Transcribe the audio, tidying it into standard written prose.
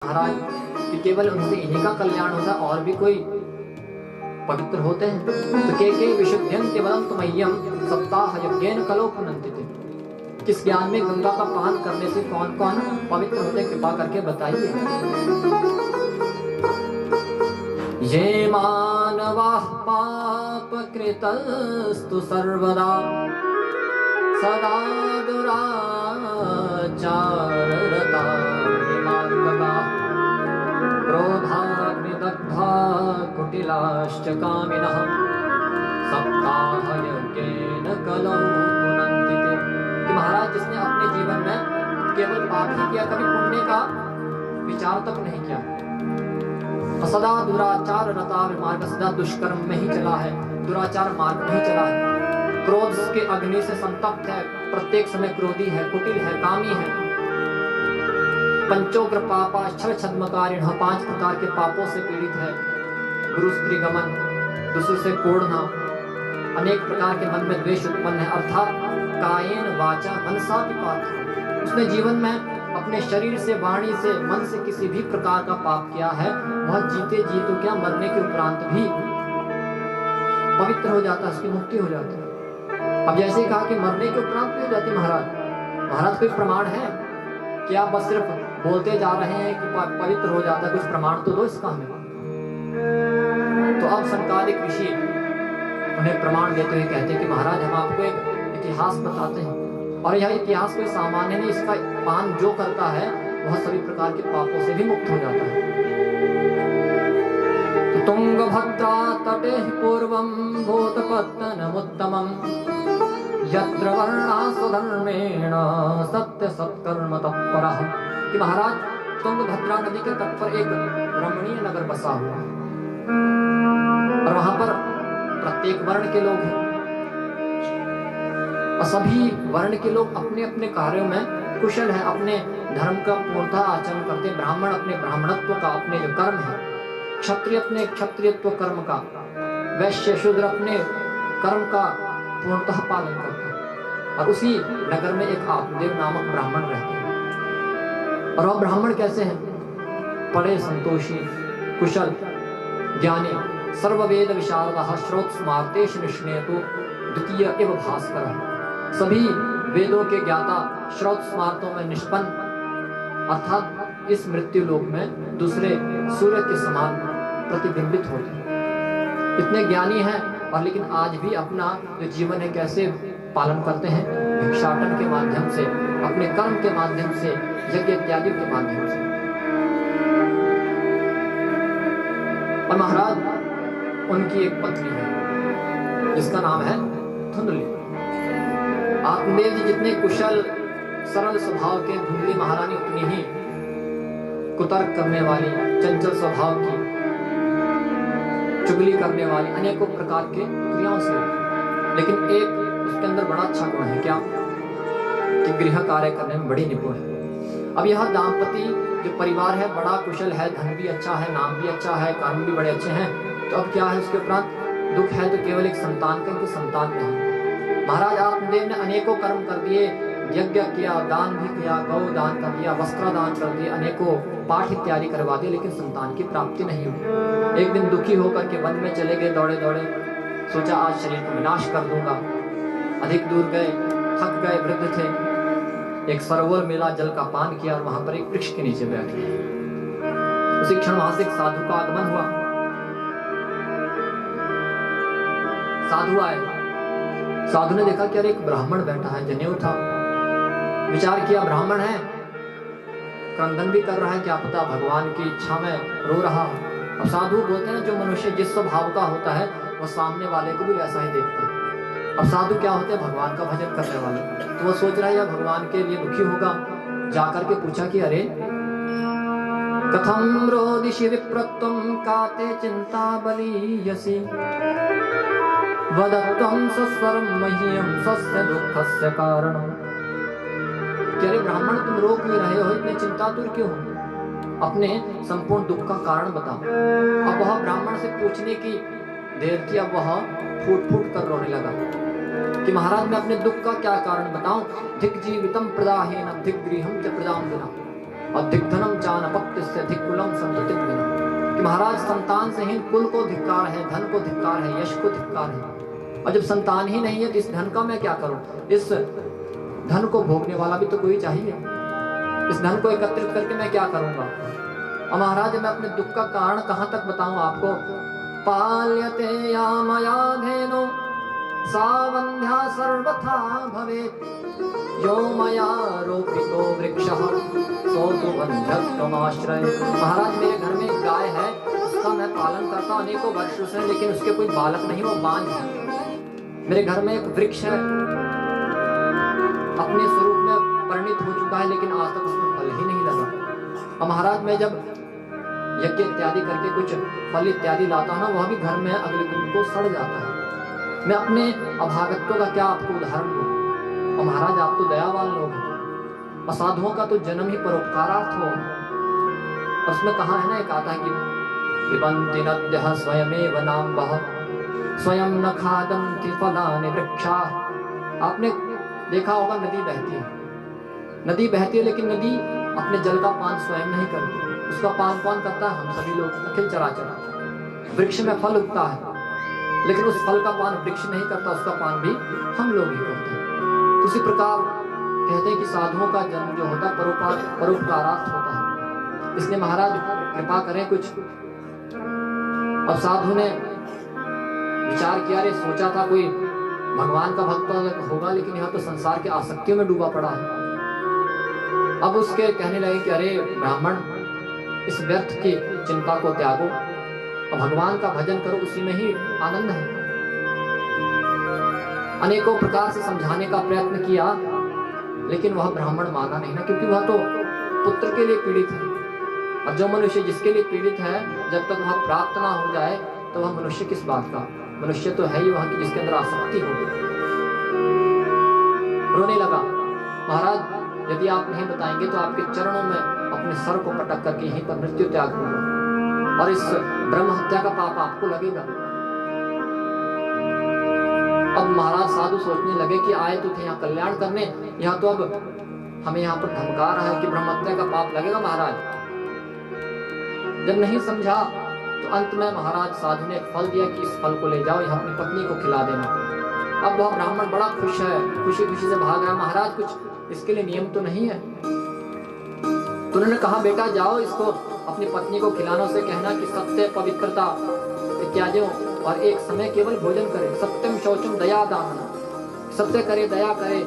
महाराज कि केवल उनसे इन्हीं का कल्याण होता है और भी कोई पवित्र होते हैं? तो के विशुद्ध्यन्ते वदन्तु मह्यम सप्ताह यज्ञेन कलो पुनन्ति। किस ज्ञान में गंगा का पान करने से कौन कौन पवित्र होते, कृपा करके बताइए। ये मानवाः पापकृतस्तु सर्वदा सदा दुराचाररता विमार्गताः क्रोधाग्निदग्धा कुटिलाश्च कामिनः सप्ताहयज्ञेन कलौ पुनन्ति ते। कि महाराज जिसने अपने जीवन में केवल पाप ही किया, कभी पुण्य का विचार तक नहीं किया, सदा दुराचार रता मार्ग, सदा दुष्कर्म में ही चला है, दुराचार मार्ग में ही चला है, क्रोध के अग्नि से संतप्त है, प्रत्येक समय क्रोधी है, कुटिल है, कामी है, पंचोग्र पापा छल छद्मकारिण, 5 प्रकार के पापों से पीड़ित है, गुरु स्त्री गमन, दूसरे से कोड़ना, अनेक प्रकार के मन में द्वेष उत्पन्न है, अर्थात कायेन वाचा मनसा विपात। उसने जीवन में अपने शरीर से, वाणी से, मन से किसी भी प्रकार का पाप किया है, वह जीते जी तो क्या मरने के उपरांत भी पवित्र हो जाता है, उसकी मुक्ति हो जाती है। अब जैसे कहा कि मरने के उपरांत भी हो जाती महाराज कोई प्रमाण है कि आप बस सिर्फ बोलते जा रहे हैं कि पवित्र हो जाता है? कुछ प्रमाण तो दो इसका हमें। तो अब संकालिक ऋषि उन्हें प्रमाण देते हुए कहते हैं कि महाराज हम आपको एक इतिहास बताते हैं, और यह इतिहास कोई सामान्य नहीं, इसका पान जो करता है वह सभी प्रकार के पापों से भी मुक्त हो जाता है। तो तुंगभद्रा तटे पूर्वं भूतपत्तनमुत्तमं यत्र वर्णा स्वधर्मेण सत्य सत्कर्म तत्परः। कि महाराज तुंगभद्रा नदी के तट पर एक रमणीय नगर बसा हुआ है, और वहां पर प्रत्येक वर्ण के लोग हैं, और सभी वर्ण के लोग अपने अपने कार्यों में कुशल हैं, अपने धर्म का पूर्णतः आचरण करते हैं। ब्राह्मण अपने ब्राह्मणत्व का, अपने जो कर्म है, क्षत्रिय अपने क्षत्रियत्व कर्म का, वैश्य शूद्र अपने कर्म का पूर्णतः पालन करते हैं। और उसी नगर में एक आत्मदेव नामक ब्राह्मण रहते हैं, और वह ब्राह्मण कैसे हैं? पढ़े, संतोषी, कुशल, ज्ञानी, सर्ववेद विशारदः श्रोत्रस्मार्तेषु निष्णेतु द्वितीय एव भास्करः। सभी वेदों के ज्ञाता, श्रोत स्मार्तों में निष्पन्न, अर्थात इस मृत्यु लोक में दूसरे सूर्य के समान प्रतिबिंबित होते हैं। इतने ज्ञानी हैं, और लेकिन आज भी अपना जो जीवन है कैसे पालन करते हैं? भिक्षाटन के माध्यम से, अपने कर्म के माध्यम से, यज्ञ इत्यादि के माध्यम से। और महाराज उनकी एक पत्नी है जिसका नाम है धुंधली। आत्मदेव जी जितने कुशल सरल स्वभाव के, धुंधली महारानी उतनी ही कुतर्क करने वाली, चंचल स्वभाव की, चुगली करने वाली, अनेकों प्रकार के क्रियाओं से। लेकिन एक उसके अंदर बड़ा अच्छा गुण है, क्या? कि गृह कार्य करने में बड़ी निपुण है। अब यह दाम्पति जो परिवार है बड़ा कुशल है, धन भी अच्छा है, नाम भी अच्छा है, कर्म भी बड़े अच्छे हैं, तो अब क्या है उसके उपरांत दुख है तो केवल एक संतान का, संतान नहीं। महाराज आत्मदेव ने अनेकों कर्म कर दिए, यज्ञ किया, दान भी किया, गौ दान कर दिया, वस्त्र दान कर दिए, अनेकों पाठ इत्यादि करवा दिए, लेकिन संतान की प्राप्ति नहीं हुई। एक दिन दुखी होकर के वन में चले गए, दौड़े दौड़े, सोचा आज शरीर को विनाश कर दूंगा। अधिक दूर गए, थक गए, वृद्ध थे, एक सरोवर मिला, जल का पान किया, और वहां पर एक वृक्ष के नीचे बैठ गए। उसी क्षण वहां से एक साधु का आगमन हुआ। साधु आए, साधु ने देखा कि अरे एक ब्राह्मण बैठा है, जनेऊ था। विचार किया ब्राह्मण है, क्रंदन भी कर रहा है, क्या पता भगवान की इच्छा में रो रहा। अब साधु बोलते हैं जो मनुष्य जिस स्वभाव का होता है वह सामने वाले को भी वैसा ही देखता है। अब साधु क्या होते हैं? भगवान का भजन करने वाले। तो वो सोच रहा है या भगवान के लिए दुखी होगा, जाकर के पूछा कि अरे कथम रोदिषि विप्रत्वं काते चिंता बलीयसि वदत्वं सस्वरं मह्यं स्वस्य दुःखस्य कारणं। अरे ब्राह्मण तुम रो क्यों रहे हो, इतने चिंतातुर क्यों हो? अपने संपूर्ण दुख का कारण बताओ। अब वह ब्राह्मण से पूछने की देर की, अब वह फूट फूट कर रोने लगा कि महाराज मैं अपने दुख का क्या कारण बताऊं? धिक जीवितम प्रदाहेन धिक गृहम च प्रदाम बिना। अधिकधनम चानपत्यस्य धिक्कुलम संततिं विना, कि महाराज संतान से ही कुल को धिक्कार है, धन को धिक्कार है, यश को धिक्कार है। और जब संतान ही नहीं है तो इस धन का मैं क्या करूं? इस धन को भोगने वाला भी तो कोई चाहिए। इस धन को एकत्रित करके मैं क्या करूंगा? और महाराज मैं अपने दुख का कारण कहां तक बताऊं आपको? पाल्यते या मया धेनो सावन्ध्या सर्वथा भवेत्, यो मया रोपितो वृक्षः सो तु बन्धत्वमाश्रय। महाराज मेरे घर में एक गाय है, उसका मैं पालन करता हूं अनेकों वर्षों से, लेकिन उसके कोई बालक नहीं, वो बांझ है। मेरे घर में एक वृक्ष है, अपने स्वरूप में परिणित हो चुका है, लेकिन आज तक उसमें फल ही नहीं लगा। और महाराज मैं जब यज्ञ इत्यादि करके कुछ फल इत्यादि लाता हूं ना, वह भी घर में अगले दिन को सड़ जाता है। मैं अपने अभागत्व का क्या आपको उदाहरण दूं? और महाराज आप तो दयावान लोग हैं, और साधुओं का तो जन्म ही परोपकारार्थ हो। और उसमें कहा है ना, एक आता है कि पिबन्ति नद्यः स्वयमेव नाम्भः स्वयं न खादन्ति फलानि वृक्षाः। आपने देखा होगा नदी बहती है, नदी बहती है, लेकिन नदी अपने जल का पान स्वयं नहीं करती, उसका पान कौन करता है? हम सभी लोग, अखिल चराचर। वृक्ष में फल उगता है, लेकिन उस फल का पान वृक्ष नहीं करता, उसका पान भी हम लोग ही करते हैं। तो उसी प्रकार कहते हैं कि साधुओं का जन्म जो होता है परोपकारार्थ होता है। इसलिए महाराज कृपा करें कुछ। अब साधु ने विचार किया, रे सोचा था कोई भगवान का भक्त होगा, लेकिन यह तो संसार के आसक्तियों में डूबा पड़ा है। अब उसके कहने लगे कि अरे ब्राह्मण, इस व्यर्थ की चिंता को त्यागो और भगवान का भजन करो, उसी में ही आनंद है। अनेकों प्रकार से समझाने का प्रयत्न किया, लेकिन वह ब्राह्मण माना नहीं ना, क्योंकि वह तो पुत्र के लिए पीड़ित है। और जो मनुष्य जिसके लिए पीड़ित है, जब तक वह प्राप्त ना हो जाए तो वह मनुष्य किस बात का? मनुष्य तो है ही वह कि जिसके अंदर आसक्ति हो। रोने लगा। महाराज यदि आप नहीं बताएंगे तो आपके चरणों में अपने सर को पटक करके यहीं पर मृत्यु त्याग दूंगा, और इस ब्रह्म हत्या का पाप आपको लगेगा। अब महाराज साधु सोचने लगे कि आए तो थे यहाँ कल्याण करने, यहाँ तो अब हमें यहाँ पर धमका रहा है कि ब्रह्म हत्या का पाप लगेगा। महाराज जब नहीं समझा तो अंत में महाराज साधु ने फल दिया कि इस फल को ले जाओ, यह अपनी पत्नी को खिला देना। अब वह ब्राह्मण बड़ा खुश है, खुशी खुशी से भाग रहा है। महाराज कुछ इसके लिए नियम तो नहीं है? तो उन्होंने कहा बेटा जाओ, इसको अपनी पत्नी को खिलाने से कहना कि सत्य, पवित्रता इत्यादि, और एक समय केवल भोजन करे। सत्यम शौचम दया दान, सत्य करे, दया करे,